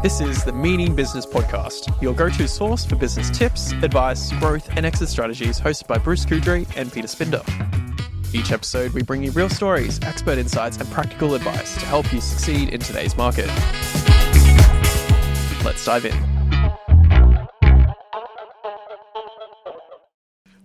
This is the Meaning Business Podcast, your go-to source for business tips, advice, growth, and exit strategies, hosted by Bruce Coudrey and Peter Spinder. Each episode, we bring you real stories, expert insights, and practical advice to help you succeed in today's market. Let's dive in.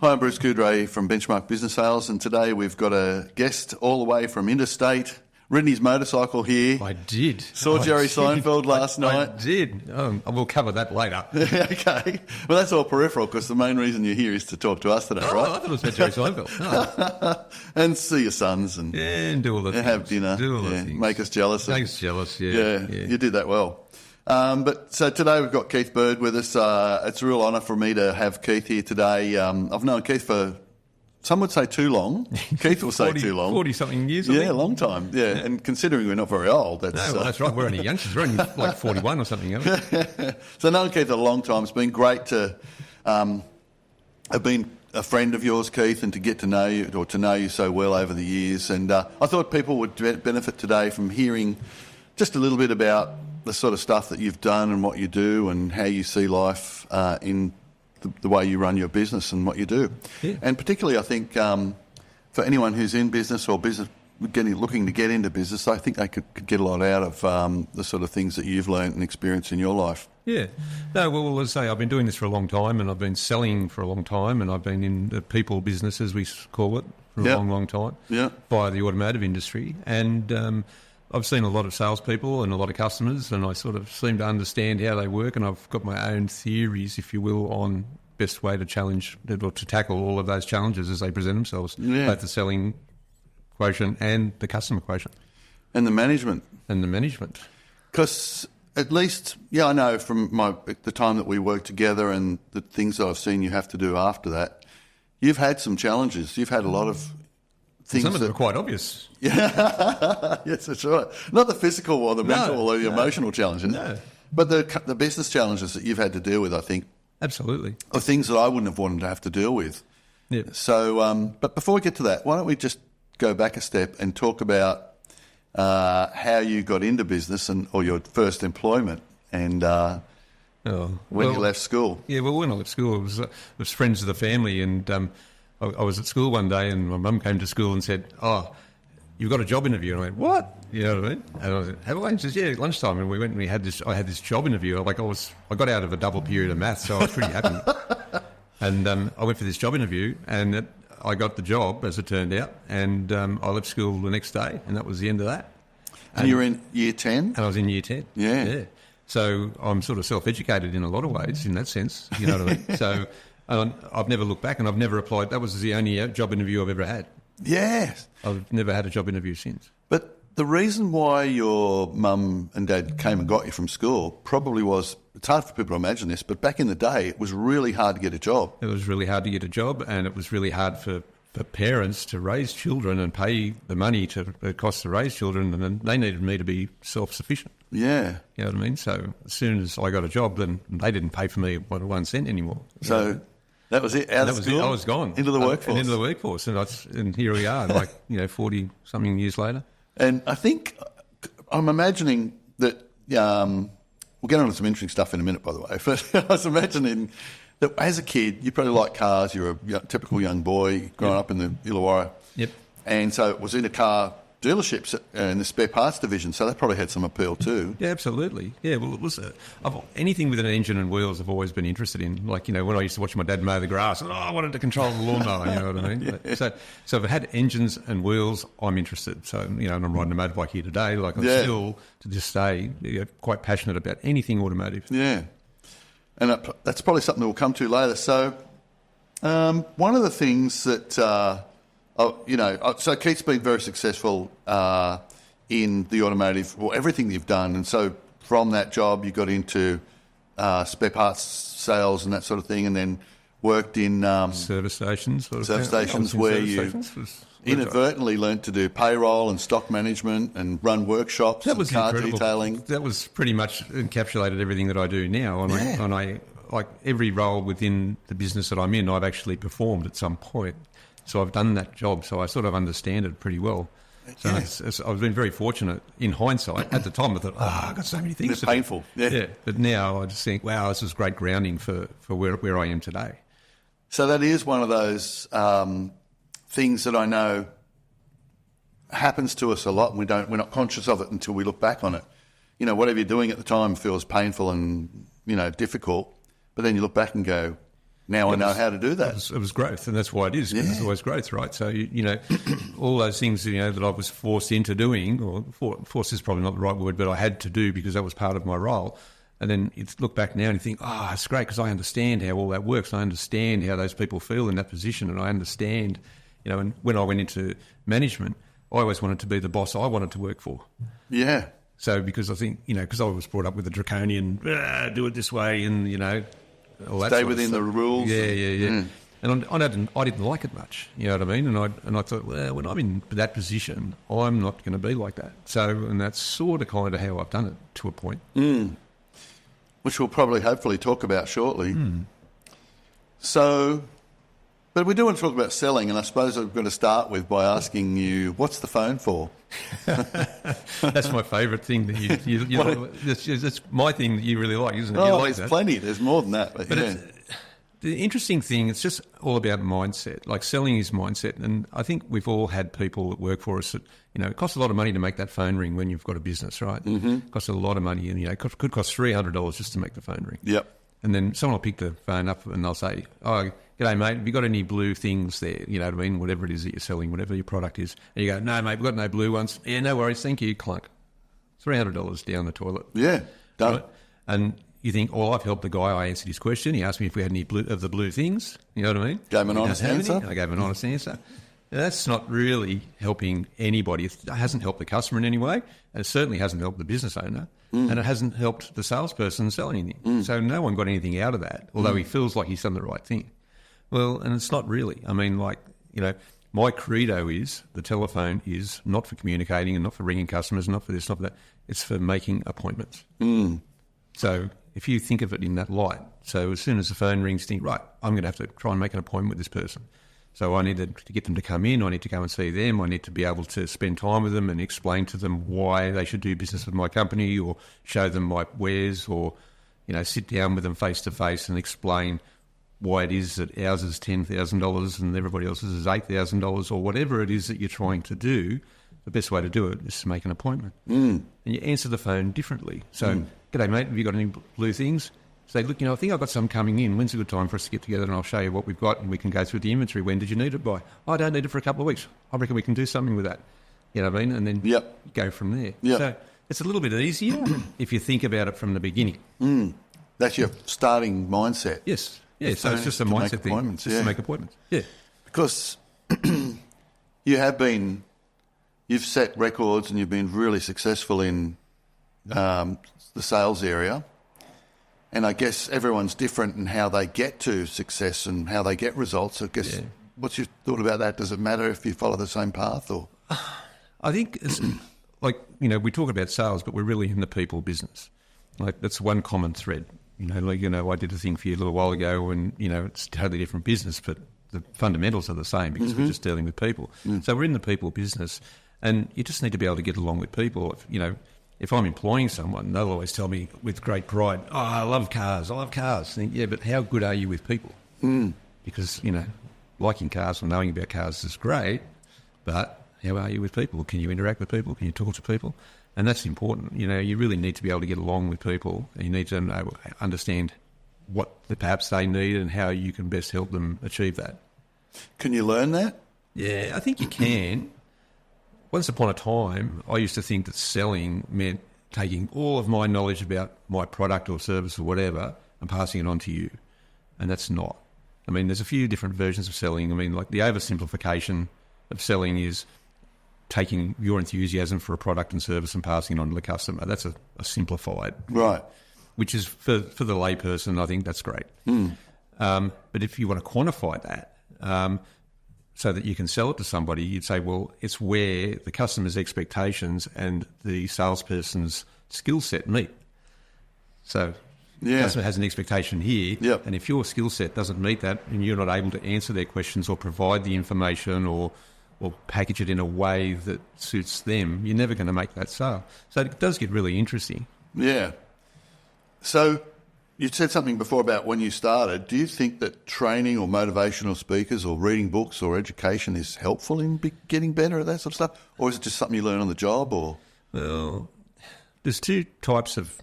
Hi, I'm Bruce Coudrey from Benchmark Business Sales, and today we've got a guest all the way from interstate. Ridden his motorcycle here. I did. Saw Jerry Seinfeld last night. I did. We'll cover that later. Okay. Well, that's all peripheral because the main reason you're here is to talk to us today, right? I thought it was about Jerry Seinfeld. Oh. And see your sons and, and do all the and things. have dinner. Do all the things. Make us jealous. Make us jealous, Yeah, you did that well. So today we've got Keith Bird with us. It's a real honour for me to have Keith here today. I've known Keith for... Some would say too long. Keith will say too long. 40-something years, Yeah, a long time. Yeah, and considering we're not very old, that's... No, well, that's right. We're only youngsters. We're only like 41 or something, aren't we? So knowing Keith a long time, it's been great to have been a friend of yours, Keith, and to get to know you, or to know you so well over the years. And I thought people would benefit today from hearing just a little bit about the sort of stuff that you've done and what you do and how you see life in the way you run your business and what you do. Yeah. And particularly, I think, for anyone who's in business or looking to get into business, I think they could get a lot out of the sort of things that you've learned and experienced in your life. Yeah. No, well, as I say, I've been doing this for a long time, and I've been selling for a long time, and I've been in the people business, as we call it, for a long, long time, via the automotive industry. And I've seen a lot of salespeople and a lot of customers, and I sort of seem to understand how they work, and I've got my own theories, if you will, on best way to tackle all of those challenges as they present themselves, both the selling quotient and the customer quotient. And the management. Because at least, I know from the time that we worked together and the things that I've seen you have to do after that, you've had some challenges. You've had a lot of things. Some of them are quite obvious. Yeah, yes, that's right. Not the physical or the mental or the emotional challenges, but the business challenges that you've had to deal with, I think. Absolutely. Are things that I wouldn't have wanted to have to deal with. Yeah. So, but before we get to that, why don't we just go back a step and talk about how you got into business or your first employment and when you left school. Yeah, well, when I left school, it was friends of the family, and I was at school one day, and my mum came to school and said, "Oh, you've got a job interview." And I went, "What?" You know what I mean? And I said, "Have a lunch?" She says, "Yeah, lunchtime." And we went and I had this job interview. I got out of a double period of maths, so I was pretty happy. And I went for this job interview, and I got the job, as it turned out. And I left school the next day, and that was the end of that. And you were in year 10? And I was in year 10. Yeah. So I'm sort of self-educated in a lot of ways, in that sense. You know what I mean? So I've never looked back, and I've never applied. That was the only job interview I've ever had. Yes. I've never had a job interview since. But the reason why your mum and dad came and got you from school probably was, it's hard for people to imagine this, but back in the day, it was really hard to get a job. It was really hard to get a job, and it was really hard for parents to raise children and pay the money it costs to raise children, and then they needed me to be self-sufficient. Yeah. You know what I mean? So as soon as I got a job, then they didn't pay for me 1 cent anymore. So that was it. Out of school? I was gone. Into the workforce. And into the workforce. And here we are, 40-something years later. And I think, I'm imagining that, we'll get on to some interesting stuff in a minute, by the way, but I was imagining that as a kid, you probably like cars, you're a typical young boy growing up in the Illawarra. Yep. And so it was in a car dealerships in the spare parts division, so that probably had some appeal too. Yeah, absolutely. Yeah, well, it was anything with an engine and wheels I've always been interested in. Like, when I used to watch my dad mow the grass, I wanted to control the lawnmower, you know what I mean? Yeah. So if it had engines and wheels, I'm interested. So, and I'm riding a motorbike here today, I'm still, to this day, quite passionate about anything automotive. Yeah. And that's probably something we'll come to later. So one of the things that... so Keith's been very successful in the automotive, everything you've done. And so from that job, you got into spare parts sales and that sort of thing, and then worked in... service stations. Where you inadvertently learnt to do payroll and stock management and run workshops and car detailing. That was pretty much encapsulated everything that I do now. And I like every role within the business that I'm in, I've actually performed at some point. So I've done that job, so I sort of understand it pretty well. So I've been very fortunate in hindsight. At the time, I thought, I've got so many things. They're painful. Yeah. But now I just think, wow, this is great grounding for where I am today. So that is one of those things that I know happens to us a lot, and we're not conscious of it until we look back on it. You know, whatever you're doing at the time feels painful and, you know, difficult, but then you look back and go, now I know how to do that. It was growth, and that's why it is, because it's always growth, right? So, you know, all those things, you know, that I was forced into doing, or forced is probably not the right word, but I had to do because that was part of my role. And then you look back now and you think, it's great because I understand how all that works. I understand how those people feel in that position, and I understand, you know, and when I went into management, I always wanted to be the boss I wanted to work for. Yeah. So because I think, you know, because I was brought up with a draconian, do it this way and, you know, all that stay within the rules. Yeah. And I didn't like it much, you know what I mean? And I thought, well, when I'm in that position, I'm not going to be like that. So, and that's sort of kind of how I've done it to a point. Which we'll probably hopefully talk about shortly. So... But we do want to talk about selling, and I suppose I'm going to start with by asking you, what's the phone for? That's my favourite thing that you that's my thing that you really like, isn't it? Oh, there's plenty. There's more than that. But the interesting thing, it's just all about mindset. Like selling is mindset, and I think we've all had people that work for us that, you know, it costs a lot of money to make that phone ring when you've got a business, right? It costs a lot of money, and, you know, it could cost $300 just to make the phone ring. Yep. And then someone will pick the phone up and they'll say, g'day, mate, have you got any blue things there? You know what I mean? Whatever it is that you're selling, whatever your product is. And you go, no, mate, we've got no blue ones. Yeah, no worries, thank you, clunk. $300 down the toilet. Yeah, done. Right? And you think, I've helped the guy, I answered his question. He asked me if we had any of the blue things. You know what I mean? Gave him an honest answer. I gave him an honest answer. Now, that's not really helping anybody. It hasn't helped the customer in any way, and it certainly hasn't helped the business owner, and it hasn't helped the salesperson sell anything. So no one got anything out of that, although he feels like he's done the right thing. Well, and it's not really. I mean, like, you know, my credo is the telephone is not for communicating and not for ringing customers, not for this, not for that. It's for making appointments. So if you think of it in that light, so as soon as the phone rings, think, right, I'm going to have to try and make an appointment with this person. So I need to get them to come in, I need to go and see them, I need to be able to spend time with them and explain to them why they should do business with my company, or show them my wares, or, you know, sit down with them face to face and explain why it is that ours is $10,000 and everybody else's is $8,000, or whatever it is that you're trying to do. The best way to do it is to make an appointment. And you answer the phone differently. So, g'day, mate, have you got any blue things? Say, look, you know, I think I've got some coming in. When's a good time for us to get together and I'll show you what we've got and we can go through the inventory. When did you need it by? I don't need it for a couple of weeks. I reckon we can do something with that. You know what I mean? And then go from there. So it's a little bit easier if you think about it from the beginning. That's your starting mindset. Yes. Yeah, so it's just a mindset thing. Just to make appointments. Yeah. Because you've set records and you've been really successful in the sales area. And I guess everyone's different in how they get to success and how they get results. I guess, what's your thought about that? Does it matter if you follow the same path? Or I think it's like, you know, we talk about sales, but we're really in the people business. Like, that's one common thread. You know, like, you know, I did a thing for you a little while ago and, you know, it's a totally different business, but the fundamentals are the same because we're just dealing with people. So we're in the people business, and you just need to be able to get along with people. You know, if I'm employing someone, they'll always tell me with great pride, I love cars. I think, yeah, but how good are you with people? Because, you know, liking cars or knowing about cars is great, but how are you with people? Can you interact with people? Can you talk to people? And that's important. You know, you really need to be able to get along with people, and you need to understand what perhaps they need and how you can best help them achieve that. Can you learn that? Yeah, I think you can. Once upon a time, I used to think that selling meant taking all of my knowledge about my product or service or whatever and passing it on to you. And that's not. I mean, there's a few different versions of selling. I mean, like the oversimplification of selling is taking your enthusiasm for a product and service and passing it on to the customer. That's a simplified. Right. Which is, for the layperson, I think that's great. But if you want to quantify that, so that you can sell it to somebody, you'd say, well, it's where the customer's expectations and the salesperson's skill set meet. So the customer has an expectation here, and if your skill set doesn't meet that and you're not able to answer their questions or provide the information or or package it in a way that suits them, you're never going to make that sale. So it does get really interesting. Yeah. So you said something before about when you started. Do you think that training or motivational speakers or reading books or education is helpful in getting better at that sort of stuff? Or is it just something you learn on the job? Or Well, there's two types of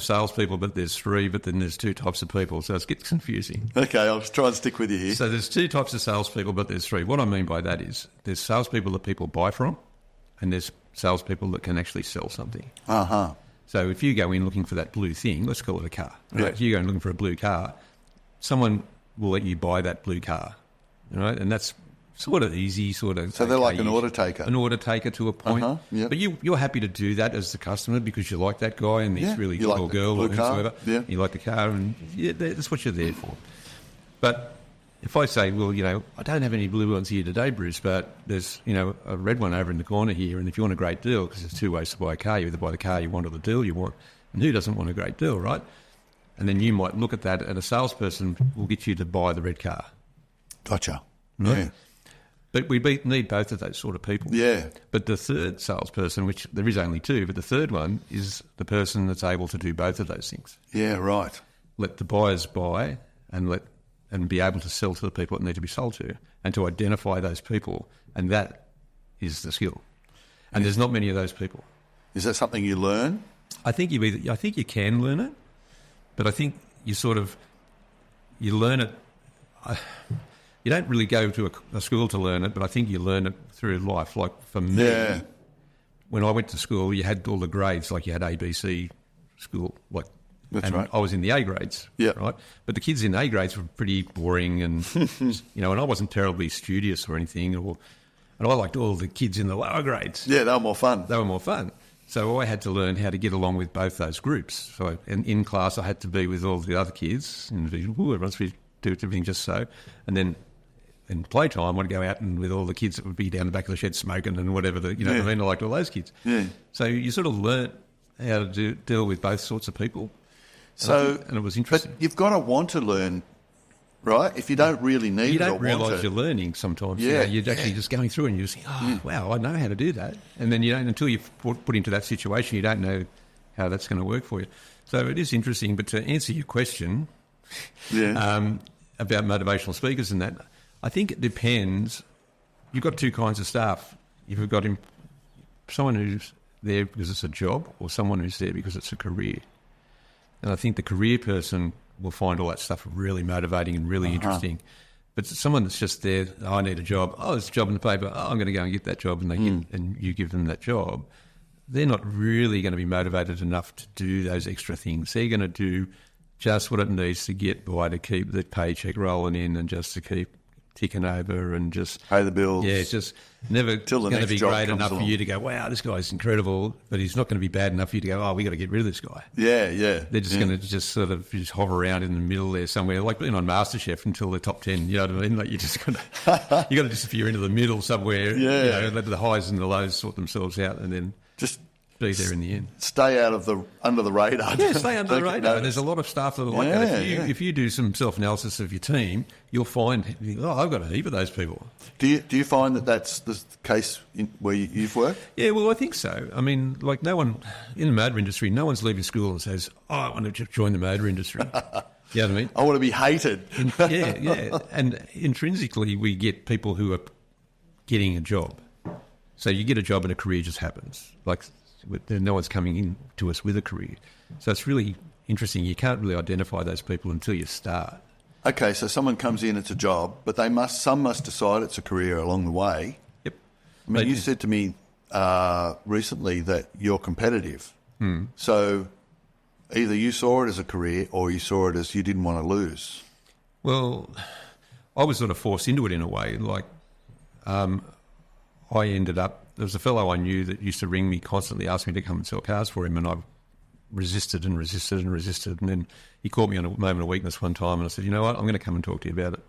salespeople, but there's three, but then there's two types of people, so it gets confusing. Okay, I'll try and stick with you here. So there's two types of salespeople, but there's three. What I mean by that is there's salespeople that people buy from, and there's salespeople that can actually sell something. Uh-huh. So if you go in looking for that blue thing, let's call it a car. Right? Yeah. If you go in looking for a blue car, someone will let you buy that blue car, right? And that's sort of easy, sort of. So they're like an order taker. An order taker to a point. Yep. But you're happy to do that as the customer because you like that guy and he's really you good like or the girl blue or car. whoever. Yeah. You like the car and that's what you're there for. But if I say, well, I don't have any blue ones here today, Bruce, but there's, a red one over in the corner here, and if you want a great deal, because there's two ways to buy a car, you either buy the car you want or the deal you want. And who doesn't want a great deal, right? And then you might look at that, and a salesperson will get you to buy the red car. Gotcha. Right? Yeah. But we need both of those sort of people. Yeah. But the third salesperson, which there is only two, but the third one is the person that's able to do both of those things. Yeah, right. Let the buyers buy and be able to sell to the people that need to be sold to, and to identify those people, and that is the skill. And there's not many of those people. Is that something you learn? I think you can learn it, but I think you learn it. You don't really go to a school to learn it, but I think you learn it through life. Like for me, when I went to school, you had all the grades, like you had A, B, C school, That's and right. I was in the A grades, right? But the kids in A grades were pretty boring, and and I wasn't terribly studious or anything, and I liked all the kids in the lower grades. Yeah, they were more fun. So I had to learn how to get along with both those groups. So in class, I had to be with all the other kids, and everyone's do everything just so, and then in playtime, I'd go out and with all the kids that would be down the back of the shed smoking and whatever. What I mean? I liked all those kids. Yeah. So you sort of learn how to deal with both sorts of people. And it was interesting. But you've got to want to learn, right? If you don't really need you it or don't want realise to. you're learning sometimes. Yeah. You're actually just going through and you think, wow, I know how to do that. And then you don't, until you've put into that situation, you don't know how that's going to work for you. So it is interesting. But to answer your question about motivational speakers and that, I think it depends. You've got two kinds of staff. You've got someone who's there because it's a job, or someone who's there because it's a career. And I think the career person will find all that stuff really motivating and really interesting. But someone that's just there, I need a job. Oh, there's a job in the paper. Oh, I'm going to go and get that job, and and you give them that job. They're not really going to be motivated enough to do those extra things. They're going to do just what it needs to get by, to keep the paycheck rolling in and just to keep ticking over and just pay the bills. Yeah, it's just never going to be great enough for you to go, wow, this guy's incredible, but he's not going to be bad enough for you to go, oh, we got to get rid of this guy. Yeah, yeah. They're just going to just sort of just hover around in the middle there somewhere, like being on MasterChef until the top 10. You know what I mean? Like you just got to disappear into the middle somewhere. Yeah, let the highs and the lows sort themselves out, and then just be there in the end. Stay out of under the radar. Yeah, stay under the radar. There's a lot of staff that are like that. If you do some self-analysis of your team, you'll find, I've got a heap of those people. Do you find that that's the case where you've worked? Yeah, well, I think so. I mean, like no one in the motor industry, no one's leaving school and says, oh, I want to join the motor industry. You know what I mean? I want to be hated. Yeah. And intrinsically, we get people who are getting a job. So you get a job and a career just happens. Like no one's coming in to us with a career. So it's really interesting. You can't really identify those people until you start. Okay, so someone comes in, it's a job, but some must decide it's a career along the way. Yep. I mean, you said to me recently that you're competitive. So either you saw it as a career or you saw it as you didn't want to lose. Well, I was sort of forced into it in a way. Like I ended up, there was a fellow I knew that used to ring me constantly, ask me to come and sell cars for him, and I resisted and resisted and resisted. And then he caught me on a moment of weakness one time, and I said, you know what, I'm going to come and talk to you about it.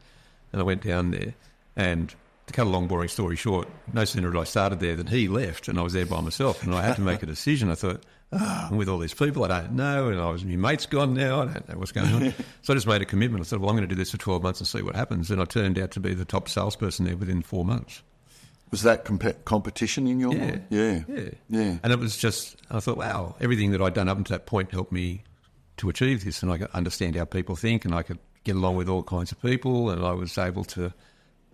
And I went down there, and to cut a long, boring story short, no sooner had I started there than he left, and I was there by myself, and I had to make a decision. I thought, I'm with all these people I don't know, and my mate's gone now, I don't know what's going on. So I just made a commitment. I said, well, I'm going to do this for 12 months and see what happens. And I turned out to be the top salesperson there within 4 months. Was that competition in your mind? Yeah. And it was just, I thought, wow, everything that I'd done up until that point helped me to achieve this, and I could understand how people think, and I could get along with all kinds of people, and I was able to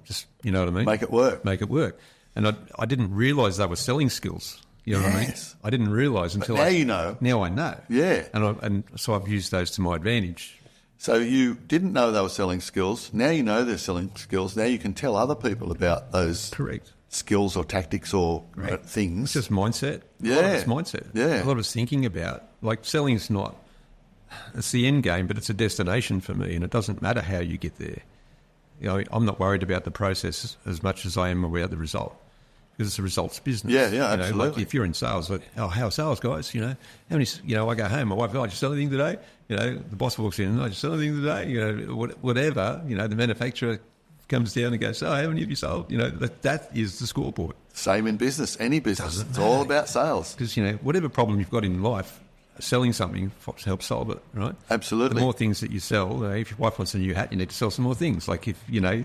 just, you know what I mean? Make it work. And I didn't realise they were selling skills. You know what I mean? I didn't realise until now you know. Now I know. Yeah. And so I've used those to my advantage. So you didn't know they were selling skills. Now you know they're selling skills. Now you can tell other people about those skills or tactics or things. It's just mindset. Yeah. A lot of it's mindset. Yeah. A lot of it's thinking about. Like, selling's not... It's the end game, but it's a destination for me, and it doesn't matter how you get there. You know, I'm not worried about the process as much as I am about the result, because it's a results business. Yeah, absolutely. Like if you're in sales, like, how are sales, guys? You know, how many? You know, I go home, my wife, I just sell anything today. You know, the boss walks in, I just sell anything today. You know, whatever. You know, the manufacturer comes down and goes, how many have you sold? You know, that is the scoreboard. Same in business, any business. It's all about sales. Because, you know, whatever problem you've got in life, selling something helps solve it, right? Absolutely. The more things that you sell, if your wife wants a new hat, you need to sell some more things. Like if, you know,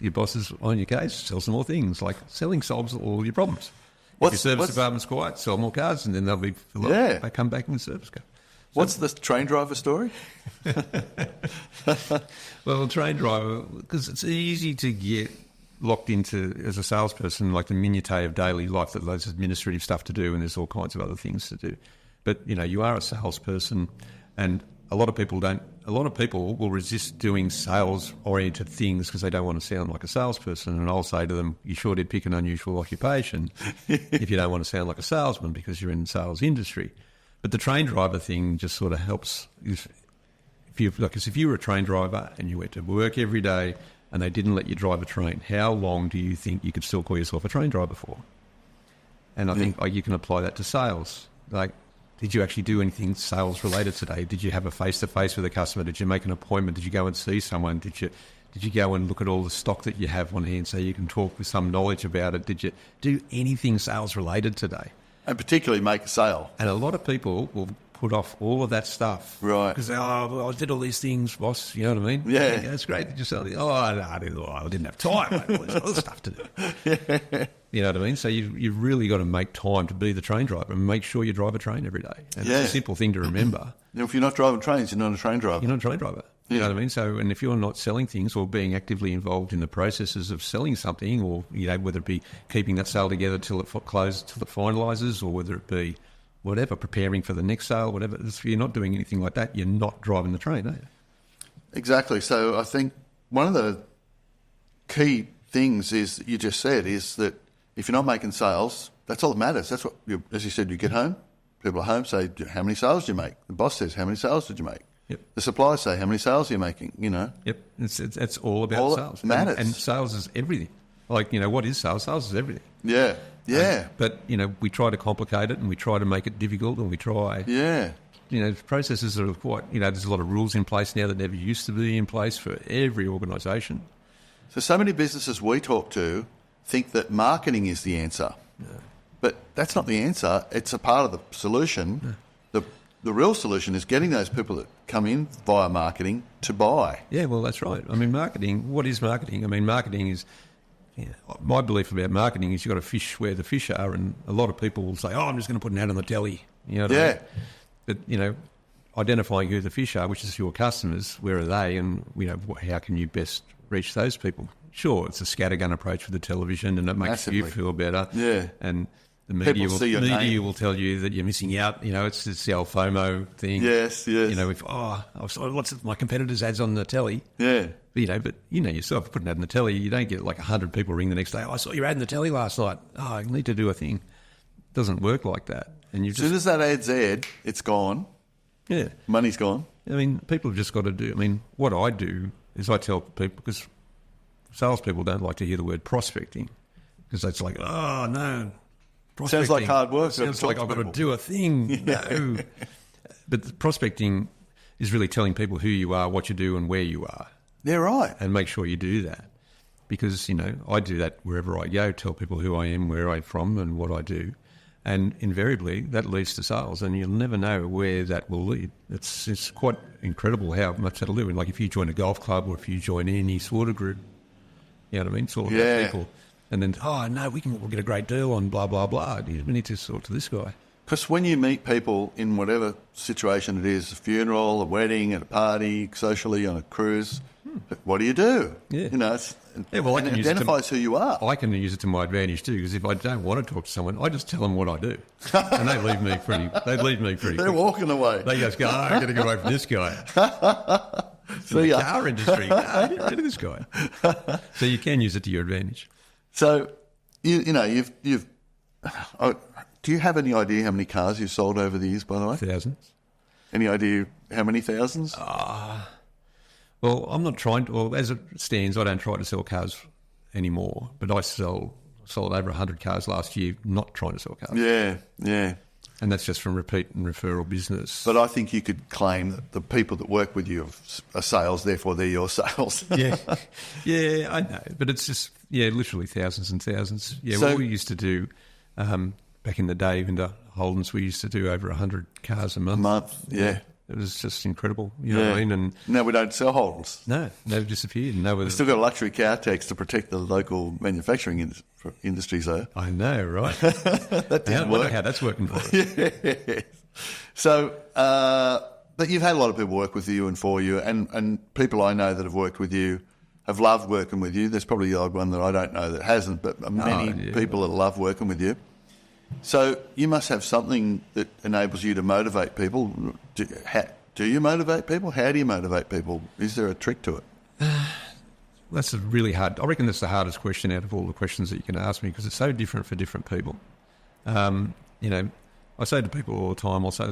your boss is on your case, sell some more things. Like selling solves all your problems. If your service department's quiet, sell more cars, and then they'll be filled up. They come back in the service car. What's the train driver story? Well, the train driver, because it's easy to get locked into, as a salesperson, like the minutiae of daily life, that there's administrative stuff to do and there's all kinds of other things to do. But, you know, you are a salesperson, and a lot of people will resist doing sales-oriented things because they don't want to sound like a salesperson. And I'll say to them, you sure did pick an unusual occupation if you don't want to sound like a salesman because you're in the sales industry. But the train driver thing just sort of helps. If you were a train driver and you went to work every day and they didn't let you drive a train, how long do you think you could still call yourself a train driver for? And I think you can apply that to sales. Like, did you actually do anything sales related today? Did you have a face-to-face with a customer? Did you make an appointment? Did you go and see someone? Did you go and look at all the stock that you have on hand so you can talk with some knowledge about it? Did you do anything sales related today? And particularly make a sale. And a lot of people will put off all of that stuff. Right. Because, I did all these things, boss, you know what I mean? Yeah. That's great. Did you sell it? I didn't have time. I had all this other stuff to do. Yeah. You know what I mean? So you've really got to make time to be the train driver and make sure you drive a train every day. And it's a simple thing to remember. If you're not driving trains, you're not a train driver. You're not a train driver. You know what I mean? So, and if you're not selling things or being actively involved in the processes of selling something, or, you know, whether it be keeping that sale together till it closes, till it finalises, or whether it be whatever, preparing for the next sale, whatever, if you're not doing anything like that, you're not driving the train, are you? Exactly. So I think one of the key things is, you just said, is that if you're not making sales, that's all that matters. That's what, as you said, you get home, people at home say, how many sales did you make? The boss says, how many sales did you make? Yep. The suppliers say, how many sales are you making, you know? Yep. It's all about sales. Matters. And sales is everything. Like, you know, what is sales? Sales is everything. Yeah. Yeah. But, you know, we try to complicate it and we try to make it difficult, and we try... Yeah. You know, processes are quite... You know, there's a lot of rules in place now that never used to be in place for every organisation. So many businesses we talk to think that marketing is the answer. No. But that's not the answer. It's a part of the solution. No. The real solution is getting those people that come in via marketing to buy. Yeah, well, that's right. I mean, marketing, what is marketing? I mean, marketing is... Yeah, my belief about marketing is you've got to fish where the fish are, and a lot of people will say, I'm just going to put an ad on the telly. You know what I mean? But, you know, identifying who the fish are, which is your customers, where are they, and, you know, how can you best reach those people? Sure, it's a scattergun approach with the television, and it makes Massively. you feel better. Yeah. And the media will tell you that you're missing out. You know, it's the old FOMO thing. Yes. You know, if I saw lots of my competitors' ads on the telly. Yeah. But you know yourself, put an ad in the telly, you don't get like 100 people ring the next day. I saw your ad in the telly last night. I need to do a thing. It doesn't work like that. And as soon as that ad's aired, it's gone. Yeah. Money's gone. I mean, people have just got to do... I mean, what I do is I tell people, because salespeople don't like to hear the word prospecting, because it's like, no... Sounds like hard work. Sounds like I've got to do a thing. Yeah. No. But the prospecting is really telling people who you are, what you do, and where you are. Yeah, right. And make sure you do that. because, I do that wherever I go, tell people who I am, where I'm from and what I do. And invariably, that leads to sales, and you'll never know where that will lead. It's quite incredible how much that'll do. And like if you join a golf club or if you join any sort of group, you know what I mean? It's all about people. And then, we'll get a great deal on blah, blah, blah. We need to sort to this guy. Because when you meet people in whatever situation it is, a funeral, a wedding, at a party, socially on a cruise, what do you do? Yeah. It identifies who you are. I can use it to my advantage too, because if I don't want to talk to someone, I just tell them what I do, and they leave me pretty. They're walking away. They just go, I'm going to get away from this guy. See the car industry, get rid of this guy. So you can use it to your advantage. So you've. Do you have any idea how many cars you've sold over the years? By the way, thousands. Any idea how many thousands? Well, I'm not trying to. Well, as it stands, I don't try to sell cars anymore. But I sold over 100 cars last year, not trying to sell cars. Yeah. And that's just from repeat and referral business. But I think you could claim that the people that work with you are sales, therefore they're your sales. Yeah, I know. But it's just, literally thousands and thousands. Yeah, so, what we used to do back in the day, even the Holdens, we used to do over 100 cars a month. Yeah. It was just incredible, you know what I mean? And now we don't sell Holdens. No, they've disappeared. We've still got a luxury car tax to protect the local manufacturing industries, though. I know, right? That didn't work. How that's working for us. Yeah. So, but you've had a lot of people work with you and for you, and people I know that have worked with you have loved working with you. There's probably the odd one that I don't know that hasn't, but many people that love working with you. So you must have something that enables you to motivate people. Do you motivate people? How do you motivate people? Is there a trick to it? That's a really hard... I reckon that's the hardest question out of all the questions that you can ask me, because it's so different for different people. I say to people all the time, I'll say,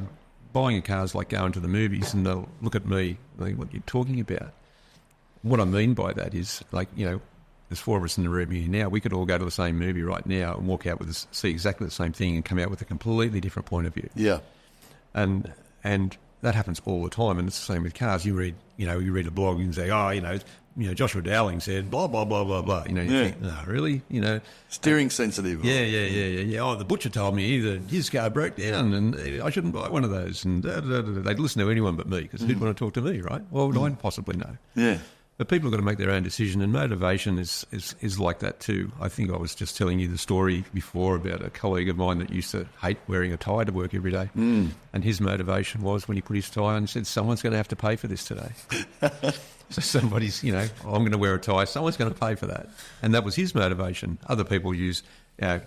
buying a car is like going to the movies, and they'll look at me and think, what are you talking about? What I mean by that is, there's 4 of us in the room here now. We could all go to the same movie right now and walk out see exactly the same thing and come out with a completely different point of view. Yeah. And that happens all the time, and it's the same with cars. You read a blog and say, Joshua Dowling said blah blah blah blah blah. You think, no, really, steering sensitive. Yeah. Oh, the butcher told me that his car broke down and I shouldn't buy one of those. And they'd listen to anyone but me, because who'd want to talk to me, right? Well, would I possibly know? Yeah. But people have got to make their own decision, and motivation is like that too. I think I was just telling you the story before about a colleague of mine that used to hate wearing a tie to work every day. And his motivation was, when he put his tie on, he said, someone's going to have to pay for this today. So somebody's, I'm going to wear a tie, someone's going to pay for that. And that was his motivation. Other people have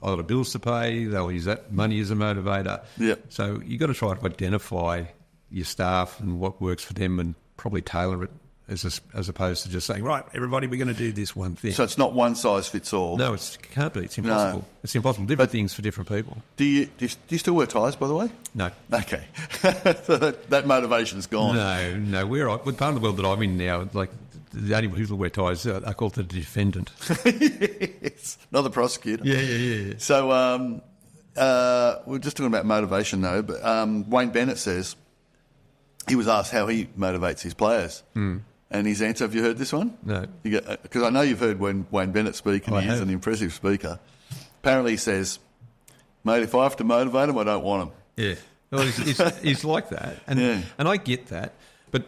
a lot of bills to pay, they'll use that money as a motivator. Yep. So you've got to try to identify your staff and what works for them, and probably tailor it, as opposed to just saying, right, everybody, we're going to do this one thing. So it's not one size fits all. No, it can't be. It's impossible. No. It's impossible. Different things for different people. Do you still wear ties, by the way? No. Okay. So that motivation's gone. No. With part of the world that I'm in now, like, the only people who wear ties are called the defendant. Yes, not the prosecutor. Yeah. So we're just talking about motivation, though, but Wayne Bennett says he was asked how he motivates his players. And his answer, have you heard this one? No. Because I know you've heard Wayne Bennett speak, and he is an impressive speaker. Apparently he says, mate, if I have to motivate him, I don't want him. Yeah. Well, he's like that. And I get that. But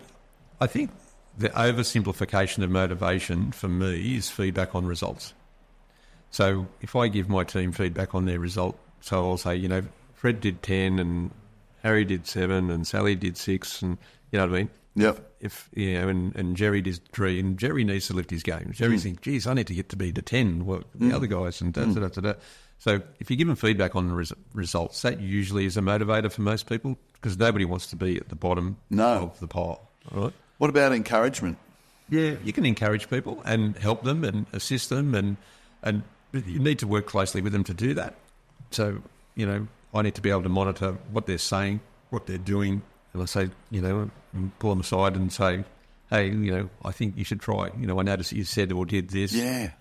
I think the oversimplification of motivation for me is feedback on results. So if I give my team feedback on their result, so I'll say, Fred did 10 and Harry did 7 and Sally did 6, and you know what I mean? Yep. If and Jerry did 3, and Jerry needs to lift his game. Jerry's thinking, geez, I need to get to be to 10. Well, the other guys and da. So if you give them feedback on the results, that usually is a motivator for most people, because nobody wants to be at the bottom of the pile. All right. What about encouragement? Yeah, you can encourage people and help them and assist them, and you need to work closely with them to do that. So I need to be able to monitor what they're saying, what they're doing. And I say, pull them aside and say, hey, I think you should try. I noticed that you said or did this. Yeah.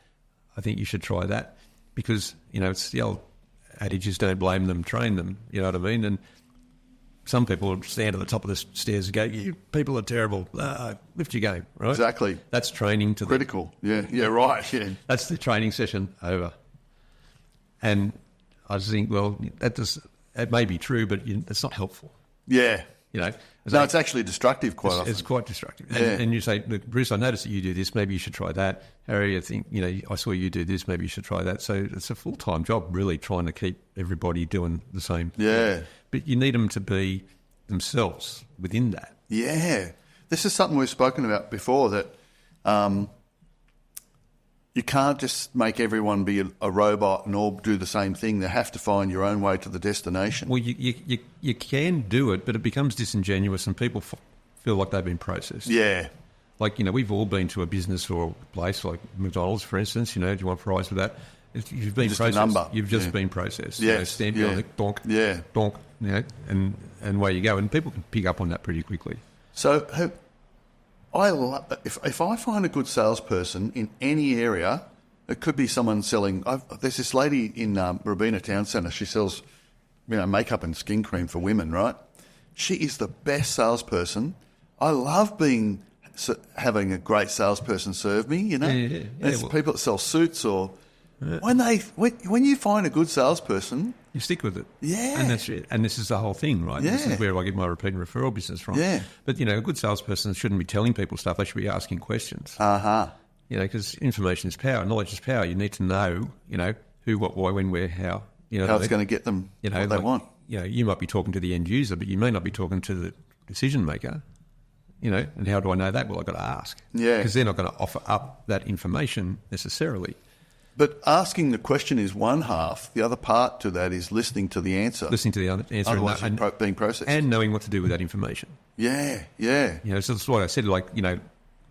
I think you should try that. Because, it's the old adage is don't blame them, train them. You know what I mean? And some people stand at the top of the stairs and go, "You people are terrible. Lift your game." Right? Exactly. That's training to critical. Yeah, right. Yeah. That's the training session over. And I just think, well, it may be true, but it's not helpful. Yeah. No, it's actually destructive quite often. It's quite destructive. And you say, "Look, Bruce, I noticed that you do this. Maybe you should try that. Harry, I think, I saw you do this. Maybe you should try that." So it's a full-time job, really, trying to keep everybody doing the same thing. But you need them to be themselves within that. Yeah. This is something we've spoken about before, that you can't just make everyone be a robot and all do the same thing. They have to find your own way to the destination. Well, you can do it, but it becomes disingenuous and people feel like they've been processed. Yeah. Like, we've all been to a business or a place like McDonald's, for instance. Do you want fries with that? You've been just processed. A number. You've just been processed. Yes. Stamp you on the donk, donk, and away you go. And people can pick up on that pretty quickly. So if I find a good salesperson in any area, it could be someone selling. There's this lady in Robina Town Centre. She sells, makeup and skin cream for women. Right? She is the best salesperson. I love having a great salesperson serve me. There's people that sell suits or. Yeah. When you find a good salesperson, you stick with it. Yeah. And that's it. And this is the whole thing, right? Yeah. This is where I get my repeat and referral business from. Yeah. But, a good salesperson shouldn't be telling people stuff. They should be asking questions. Uh-huh. Because information is power. Knowledge is power. You need to know, who, what, why, when, where, how. How it's going to get them what they want. You might be talking to the end user, but you may not be talking to the decision maker. And how do I know that? Well, I've got to ask. Yeah. Because they're not going to offer up that information necessarily. But asking the question is one half. The other part to that is listening to the answer. Listening to the answer. Otherwise it's being processed. And knowing what to do with that information. Yeah. So that's what I said, the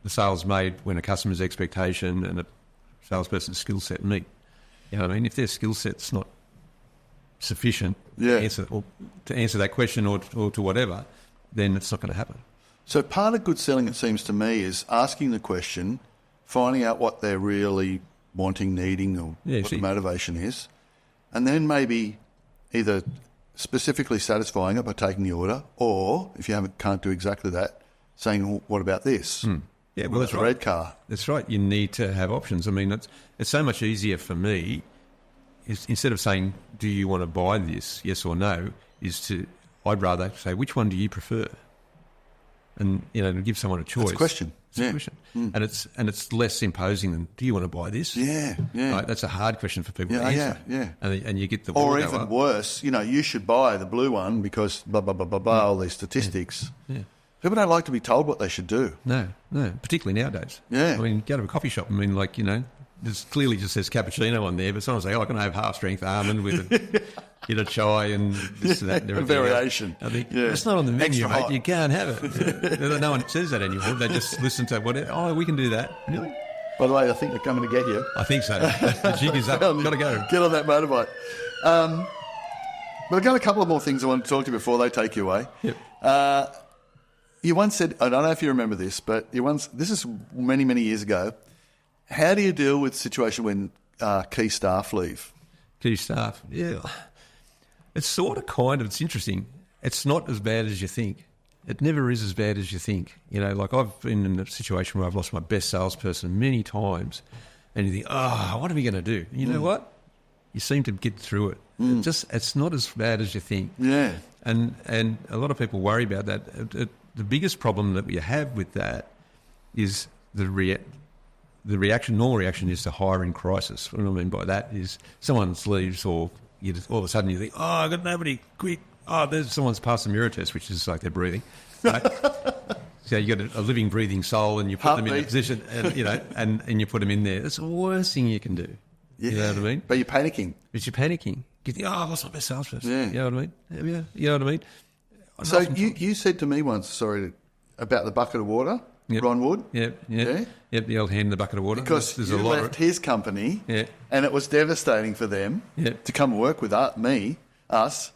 sales made when a customer's expectation and a salesperson's skill set meet. If their skill set's not sufficient to answer that question or to whatever, then it's not going to happen. So part of good selling, it seems to me, is asking the question, finding out what they're really wanting, needing, or what the motivation is, and then maybe either specifically satisfying it by taking the order, or if you can't do exactly that, saying, well, "What about this?" Yeah, well, that's the right. Red car. That's right. You need to have options. It's so much easier for me. Instead of saying, "Do you want to buy this? Yes or no?" I'd rather say, "Which one do you prefer?" And give someone a choice. That's a question. It's a question. And it's less imposing than, "Do you want to buy this?" Yeah. Right? That's a hard question for people to answer. Yeah. And you get the or even worse, you should buy the blue one because blah blah blah blah blah. All these statistics. Yeah. People don't like to be told what they should do. No, particularly nowadays. Yeah. Go to a coffee shop. There's clearly just says cappuccino on there, but someone say, "Oh, I can have half-strength almond with a chai and this and that." And a variation. I think it's not on the menu, mate. You can't have it. No one says that anymore. They just listen to whatever. "Oh, we can do that." Really? By the way, I think they're coming to get you. I think so. The jig is up. Got to go. Get on that motorbike. But I've got a couple of more things I want to talk to you before they take you away. Yep. You once said, I don't know if you remember this, but this is many, many years ago. How do you deal with the situation when key staff leave? Key staff, yeah. It's it's interesting. It's not as bad as you think. It never is as bad as you think. I've been in a situation where I've lost my best salesperson many times, and you think, what are we going to do? You know what? You seem to get through it. It's not as bad as you think. Yeah. And a lot of people worry about that. The biggest problem that we have with that is the reaction. Normal reaction is to hiring crisis. What I mean by that is someone leaves, or all of a sudden you think, "I got nobody, quick! There's someone's passed the mirror test," which is like they're breathing. Right? So you got a living, breathing soul, and you put them in a position, and and you put them in there. That's the worst thing you can do. Yeah. You know what I mean? But you're panicking. You think, "I lost my best salesperson." Yeah. You know what I mean? Yeah. You know what I mean? So you said to me once, about the bucket of water, yep. Ron Wood. Yep, the old hand in the bucket of water. Because there's you a lot left his company, Yeah. and it was devastating for them to come and work with us.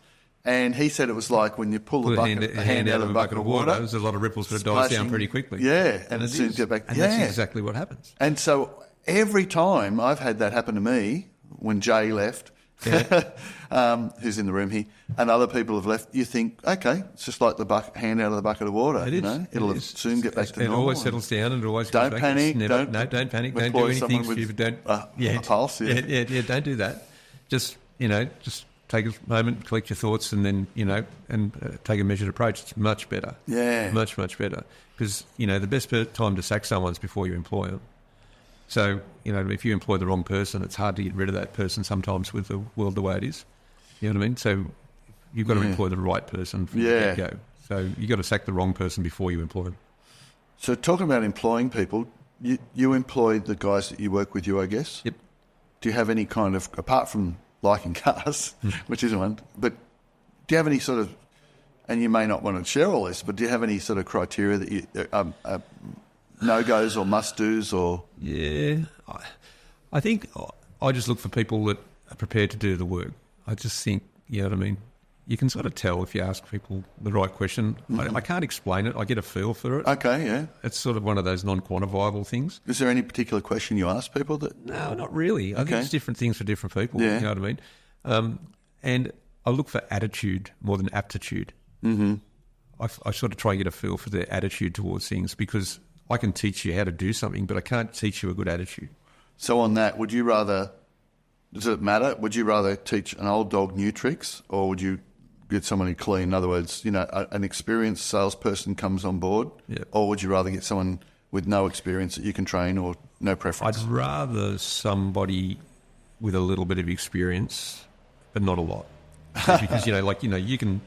And he said it was like when you pull a hand out of a bucket of water. There's a lot of ripples, but it dies down pretty quickly. Yeah, and as soon as you get back, and that's exactly what happens. And so every time I've had that happen to me when Jay left, who's in the room here, and other people have left, you think, okay, it's just like the hand out of the bucket of water. It is. It'll soon get back to normal. It always settles down, and it always don't goes panic. Back. Don't panic. Don't do anything. A pulse. Yeah. Don't do that. Just take a moment, collect your thoughts, and then take a measured approach. It's much better. Yeah, much better. Because the best time to sack someone is before you employ them. So, if you employ the wrong person, it's hard to get rid of that person sometimes with the world the way it is. You know what I mean? So you've got to employ the right person from the get-go. So you've got to sack the wrong person before you employ them. So talking about employing people, you employ the guys that you work with you, I guess? Yep. Do you have any kind of, apart from liking cars, which is one, but do you have any sort of, and you may not want to share all this, but do you have any sort of criteria that you... no-goes or must-dos or... Yeah, I think I just look for people that are prepared to do the work. I just think, you know what I mean? You can sort of tell if you ask people the right question. I can't explain it. I get a feel for it. Okay, yeah. It's sort of one of those non-quantifiable things. Is there any particular question you ask people that... No, not really. I think it's different things for different people, you know what I mean? And I look for attitude more than aptitude. Mm-hmm. I sort of try and get a feel for their attitude towards things because... I can teach you how to do something, but I can't teach you a good attitude. So on that, does it matter? Would you rather teach an old dog new tricks or would you get someone who clean? In other words, an experienced salesperson comes on board or would you rather get someone with no experience that you can train or no preference? I'd rather somebody with a little bit of experience, but not a lot. Because, you can...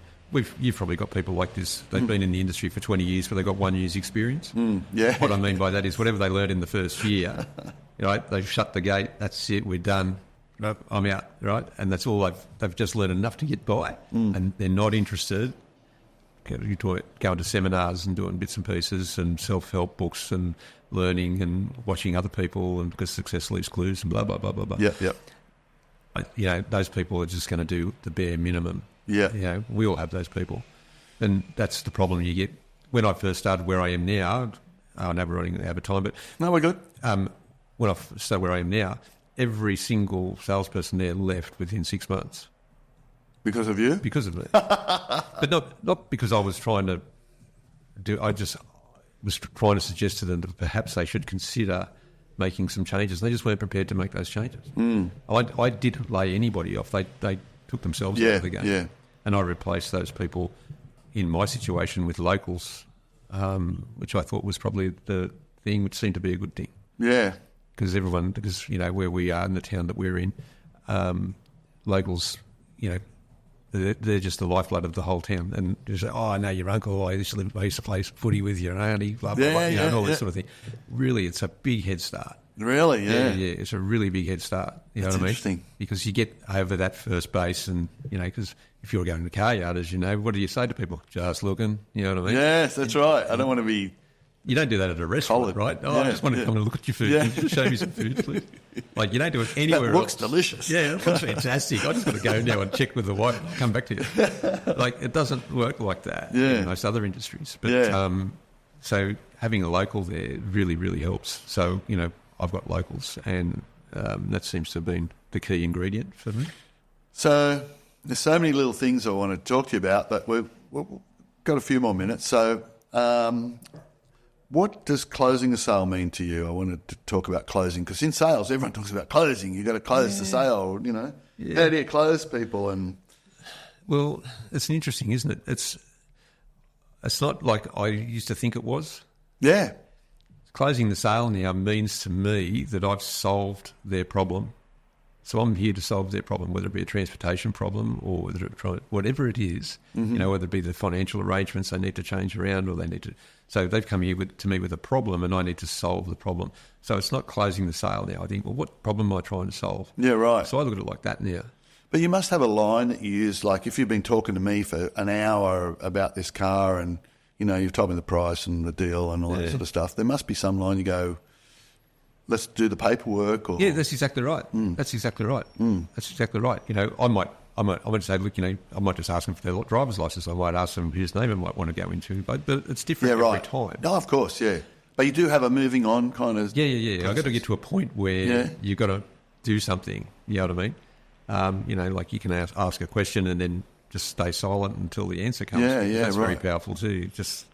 You've probably got people like this. They've been in the industry for 20 years, but they've got 1 year's experience. Yeah. What I mean by that is whatever they learned in the first year, they've shut the gate. That's it. We're done. I'm out. Right, and that's all they've just learned enough to get by, and they're not interested. Going to seminars and doing bits and pieces and self-help books and learning and watching other people and because success leaves clues and blah blah blah blah blah. Yep. Those people are just going to do the bare minimum. Yeah. We all have those people. And that's the problem you get. When I first started where I am now, I know we're running out of time, but... No, we're good. When I started where I am now, every single salesperson there left within 6 months. Because of you? Because of me. But not because I was trying to do... I just was trying to suggest to them that perhaps they should consider making some changes. They just weren't prepared to make those changes. I didn't lay anybody off. They took themselves out of the game. Yeah. And I replaced those people in my situation with locals, which I thought was probably the thing, which seemed to be a good thing. Yeah. Because where we are in the town that we're in, locals, they're just the lifeblood of the whole town. And you say, I know your uncle, I used to play footy with your auntie, blah, blah, blah, and all that sort of thing. Really, it's a big head start. Really, yeah. Yeah, it's a really big head start. You know what I mean? Interesting. Because you get over that first base and, because if you're going to the car yard, as you know, what do you say to people? Just looking, you know what I mean? Yes, that's right. I don't want to be... You don't do that at a restaurant, right? I just want to come and look at your food. Yeah. Can you show me some food, please? You don't do it anywhere else. That looks delicious. Yeah, it looks fantastic. I just got to go now and check with the wife and I'll come back to you. It doesn't work like that in most other industries. But so having a local there really, really helps. So, I've got locals and that seems to have been the key ingredient for me. So there's so many little things I want to talk to you about, but we've got a few more minutes. So what does closing a sale mean to you? I wanted to talk about closing because in sales, everyone talks about closing. You've got to close the sale, How do you close people? Well, it's interesting, isn't it? It's not like I used to think it was. Yeah. Closing the sale now means to me that I've solved their problem. So I'm here to solve their problem, whether it be a transportation problem or whatever it is, whether it be the financial arrangements they need to change around or they need to... So they've come here to me with a problem and I need to solve the problem. So it's not closing the sale now. I think, well, what problem am I trying to solve? Yeah, right. So I look at it like that now. But you must have a line that you use, like if you've been talking to me for an hour about this car and... you've told me the price and the deal and all that sort of stuff. There must be some line you go, let's do the paperwork. Or... Yeah, that's exactly right. That's exactly right. That's exactly right. I might say, look, I might just ask them for their driver's license. I might ask them whose name I might want to go into. But it's different every time. No, of course, yeah. But you do have a moving on kind of... Yeah. I've got to get to a point where you've got to do something. You know what I Like you can ask a question and then just stay silent until the answer comes. Yeah, That's right. very powerful too. Just,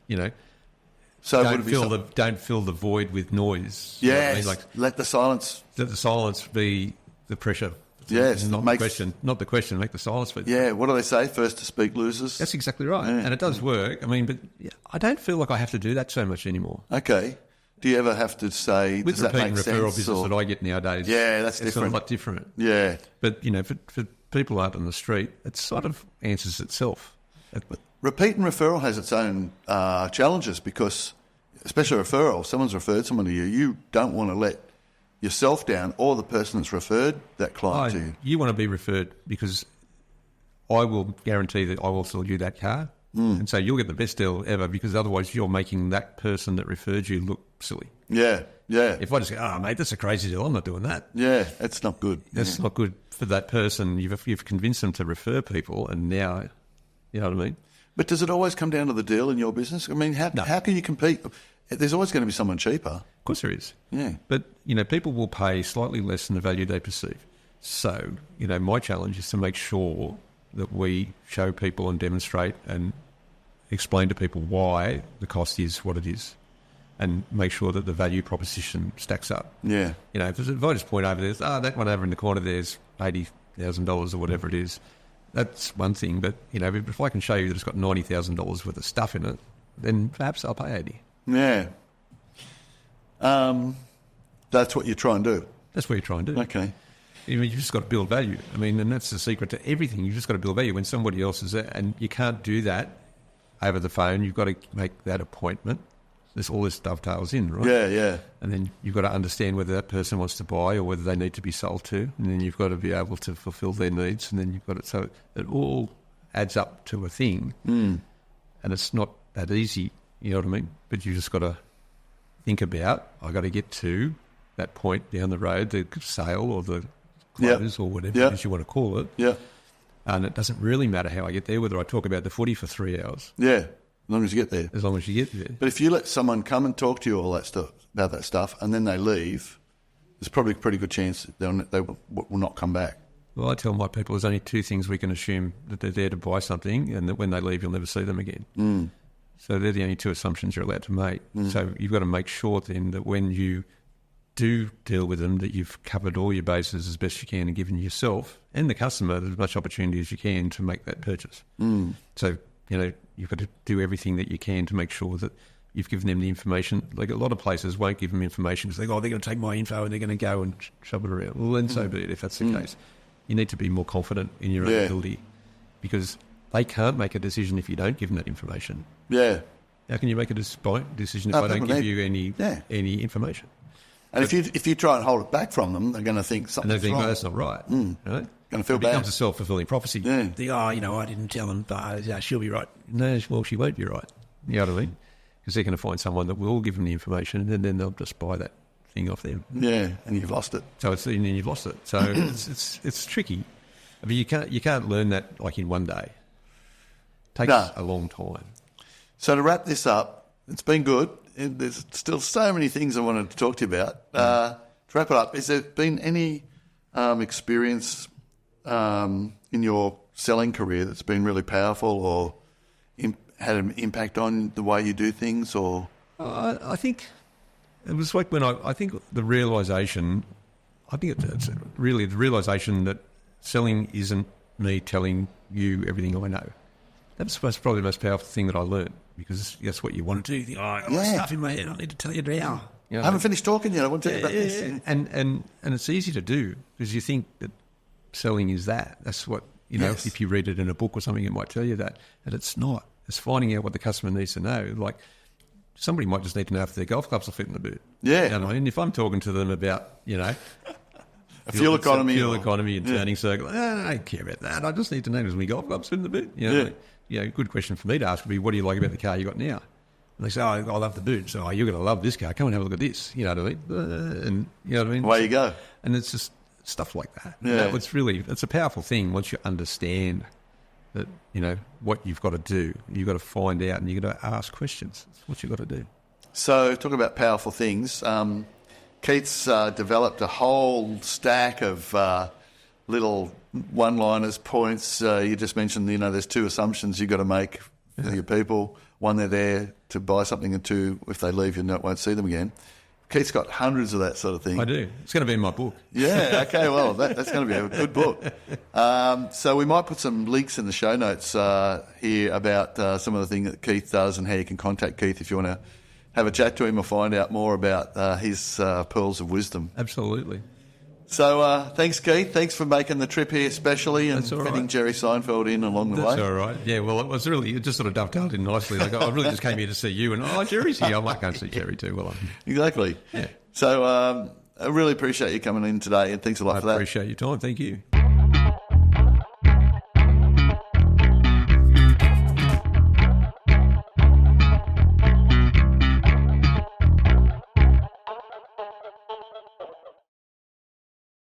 So don't fill the void with noise. Yes, let the silence be the pressure. Yes, not the question. Not the question. Make the silence be. Yeah. What do they say? First to speak loses. That's exactly right, and it does work. I mean, but I don't feel like I have to do that so much anymore. Okay. Do you ever have to say with does that repeat make and referral sense, business that I get nowadays? Yeah, that's it's different. a lot different. Yeah, but for people out on the street, it sort of answers itself. Repeat and referral has its own challenges because, especially referral, if someone's referred someone to you, you don't want to let yourself down or the person that's referred that client to you. You want to be referred because I will guarantee that I will sell you that car. And so you'll get the best deal ever because otherwise you're making that person that referred you look silly. Yeah, yeah. If I just go, oh, mate, that's a crazy deal, I'm not doing that. Yeah, that's not good. That's not good for that person. You've convinced them to refer people and now, you know what I mean? But does it always come down to the deal in your business? I mean, how can you compete? There's always going to be someone cheaper. Of course there is. Yeah. But, people will pay slightly less than the value they perceive. So, my challenge is to make sure that we show people and demonstrate and explain to people why the cost is what it is and make sure that the value proposition stacks up. Yeah. If I just point over there, that one over in the corner there's $80,000 or whatever it is, that's one thing. But, if I can show you that it's got $90,000 worth of stuff in it, then perhaps I'll pay 80. Yeah. That's what you try and do. That's what you try and do. Okay. You've just got to build value. I mean, and that's the secret to everything. You've just got to build value when somebody else is there. And you can't do that over the phone. You've got to make that appointment. There's all this dovetails in, right? Yeah, yeah. And then you've got to understand whether that person wants to buy or whether they need to be sold to. And then you've got to be able to fulfill their needs. And then you've got it. So it all adds up to a thing. And it's not that easy, you know what I mean? But you just got to think about, I've got to get to that point down the road, the sale or the close or whatever it is you want to call it. Yeah. And it doesn't really matter how I get there, whether I talk about the footy for 3 hours. Yeah, as long as you get there. As long as you get there. But if you let someone come and talk to you all that stuff about that stuff and then they leave, there's probably a pretty good chance that they will not come back. Well, I tell my people there's only two things we can assume, that they're there to buy something and that when they leave you'll never see them again. So they're the only two assumptions you're allowed to make. So you've got to make sure then that when you do deal with them, that you've covered all your bases as best you can and given yourself and the customer as much opportunity as you can to make that purchase. So, you've got to do everything that you can to make sure that you've given them the information. Like a lot of places won't give them information because they go, they're going to take my info and they're going to go and shove it around. Well, then so be it if that's the case. You need to be more confident in your own ability because they can't make a decision if you don't give them that information. Yeah. How can you make a decision if I don't give you any information? And if you try and hold it back from them, they're going to think something's wrong. And they think, wrong. Oh, that's not right. Right? Going to feel bad. It becomes a self-fulfilling prophecy. Yeah. Think, I didn't tell them, but she'll be right. No, well, she won't be right. You know what I mean? Because they're going to find someone that will give them the information and then they'll just buy that thing off them. Yeah, and you've lost it. And then you've lost it. So it's tricky. I mean, you can't learn that like in one day. It takes a long time. So to wrap this up, it's been good. There's still so many things I wanted to talk to you about. To wrap it up, has there been any experience in your selling career that's been really powerful or had an impact on the way you do things? Or I think it was like when I think the realisation, it's really the realisation that selling isn't me telling you everything I know. That's probably the most powerful thing that I learned. Because that's what you want to do. You think, I've got stuff in my head, I need to tell you now. I haven't finished talking yet, I want to tell you about this. And it's easy to do because you think that selling is that. That's what, if you read it in a book or something, it might tell you that. And it's not. It's finding out what the customer needs to know. Like somebody might just need to know if their golf clubs will fit in the boot. Yeah. You know what I mean? If I'm talking to them about, fuel economy and turning circle, I don't care about that. I just need to know, does my golf clubs fit in the boot? A good question for me to ask would be, what do you like about the car you got now? And they say, I love the boot. So, you're going to love this car. Come and have a look at this. You know what I mean? And you know what I mean? Away you go. And it's just stuff like that. Yeah. It's a powerful thing once you understand that, what you've got to do. You've got to find out and you've got to ask questions. That's what you've got to do. So, talking about powerful things, Keith's developed a whole stack of little one-liners, points. You just mentioned, there's 2 assumptions you've got to make for your people. 1, they're there to buy something, and 2, if they leave, you won't see them again. Keith's got hundreds of that sort of thing. I do. It's going to be in my book. Yeah, okay, well, that's going to be a good book. So we might put some links in the show notes here about some of the things that Keith does and how you can contact Keith if you want to have a chat to him or find out more about his pearls of wisdom. Absolutely. So thanks, Keith. Thanks for making the trip here especially and fitting Jerry Seinfeld in along the way. That's all right. Yeah, well, it just sort of dovetailed in nicely. Like, I really just came here to see you, and, Jerry's here. I might go and see Jerry too. Well, exactly. Yeah. So I really appreciate you coming in today, and thanks a lot for that. I appreciate your time. Thank you.